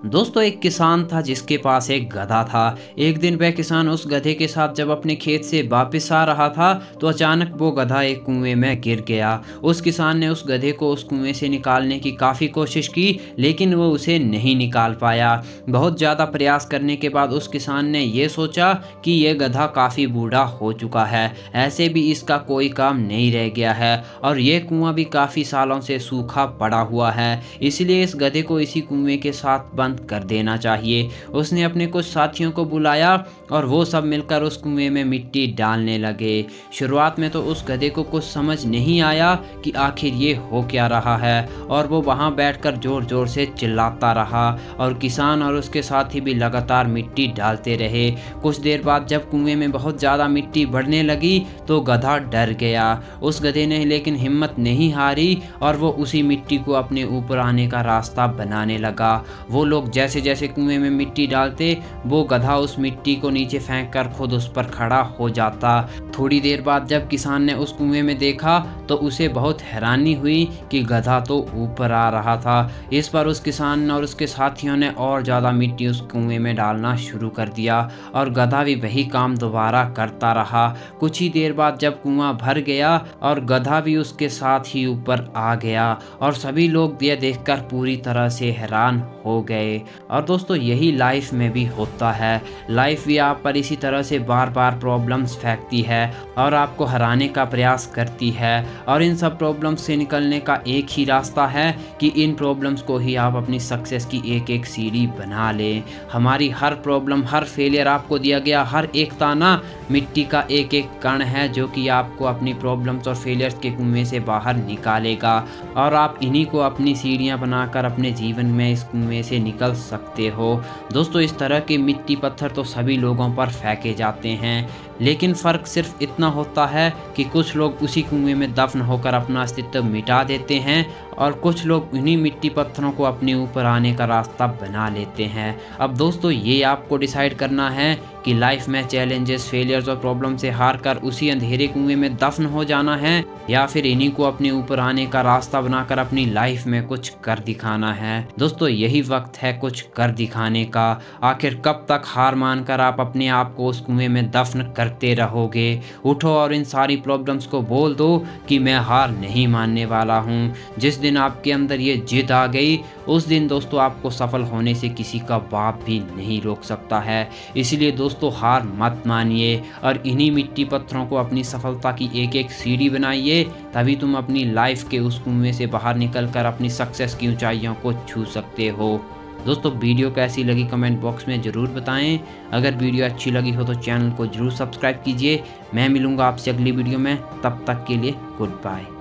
दोस्तों एक किसान था जिसके पास एक गधा था। एक दिन वह किसान उस गधे के साथ जब अपने खेत से वापस आ रहा था तो अचानक वो गधा एक कुएं में गिर गया। उस किसान ने उस गधे को उस कुएं से निकालने की काफ़ी कोशिश की लेकिन वो उसे नहीं निकाल पाया। बहुत ज़्यादा प्रयास करने के बाद उस किसान ने ये सोचा कि ये गधा काफ़ी बूढ़ा हो चुका है, ऐसे भी इसका कोई काम नहीं रह गया है और ये कुआं भी काफ़ी सालों से सूखा पड़ा हुआ है, इसलिए इस गधे को इसी कुएं के साथ बंद कर देना चाहिए। उसने अपने कुछ साथियों को बुलाया और वो सब मिलकर उस कुएं में मिट्टी डालने लगे। शुरुआत में तो उस गधे को कुछ समझ नहीं आया कि आखिर ये हो क्या रहा है और वो वहां बैठकर जोर जोर से चिल्लाता रहा और किसान और उसके साथी भी लगातार मिट्टी डालते रहे। कुछ देर बाद जब कुएं में बहुत ज़्यादा मिट्टी बढ़ने लगी तो गधा डर गया। उस गधे ने लेकिन हिम्मत नहीं हारी और वो उसी मिट्टी को अपने ऊपर आने का रास्ता बनाने लगा। वो लोग जैसे जैसे कुएं में मिट्टी डालते वो गधा उस मिट्टी को नीचे फेंक कर खुद उस पर खड़ा हो जाता। थोड़ी देर बाद जब किसान ने उस कुएं में देखा तो उसे बहुत हैरानी हुई कि गधा तो ऊपर आ रहा था। इस पर उस किसान और उसके साथियों ने और ज़्यादा मिट्टी उस कुएं में डालना शुरू कर दिया और गधा भी वही काम दोबारा करता रहा। कुछ ही देर बाद जब कुआं भर गया और गधा भी उसके साथ ही ऊपर आ गया और सभी लोग यह देखकर पूरी तरह से हैरान हो गए। और दोस्तों यही लाइफ में भी होता है। लाइफ भी आप पर इसी तरह से बार बार प्रॉब्लम्स फेंकती है और आपको हराने का प्रयास करती है और इन सब प्रॉब्लम्स से निकलने का एक ही रास्ता है कि इन प्रॉब्लम्स को ही आप अपनी सक्सेस की एक एक सीढ़ी बना लें। हमारी हर प्रॉब्लम, हर फेलियर, आपको दिया गया हर एक ताना मिट्टी का एक एक कण है जो कि आपको अपनी प्रॉब्लम्स और फेलियर्स के कुएं से बाहर निकालेगा और आप इन्हीं को अपनी सीढ़ियां बनाकर अपने जीवन में इस कुएं से निकल सकते हो। दोस्तों इस तरह के मिट्टी पत्थर तो सभी लोगों पर फेंके जाते हैं लेकिन फ़र्क सिर्फ इतना होता है कि कुछ लोग उसी कुएं में दफन होकर अपना अस्तित्व मिटा देते हैं और कुछ लोग उन्हीं मिट्टी पत्थरों को अपने ऊपर आने का रास्ता बना लेते हैं। अब दोस्तों ये आपको डिसाइड करना है कि लाइफ में चैलेंजेस, फेलियर्स और प्रॉब्लम से हार कर उसी अंधेरे कुएं में दफन हो जाना है या फिर इन्हीं को अपने ऊपर आने का रास्ता बनाकर अपनी लाइफ में कुछ कर दिखाना है। दोस्तों यही वक्त है कुछ कर दिखाने का। आखिर कब तक हार मानकर आप अपने आप को उस कुएं में दफन करते रहोगे? उठो और इन सारी प्रॉब्लम्स को बोल दो कि मैं हार नहीं मानने वाला हूँ। जिस दिन आपके अंदर ये जिद आ गई उस दिन दोस्तों आपको सफल होने से किसी का बाप भी नहीं रोक सकता है। इसलिए दोस्तों हार मत मानिए और इन्हीं मिट्टी पत्थरों को अपनी सफलता की एक एक सीढ़ी बनाइए, तभी तुम अपनी लाइफ के उस कुएं से बाहर निकलकर अपनी सक्सेस की ऊंचाइयों को छू सकते हो। दोस्तों वीडियो कैसी लगी कमेंट बॉक्स में ज़रूर बताएं। अगर वीडियो अच्छी लगी हो तो चैनल को ज़रूर सब्सक्राइब कीजिए। मैं मिलूँगा आपसे अगली वीडियो में, तब तक के लिए गुड बाय।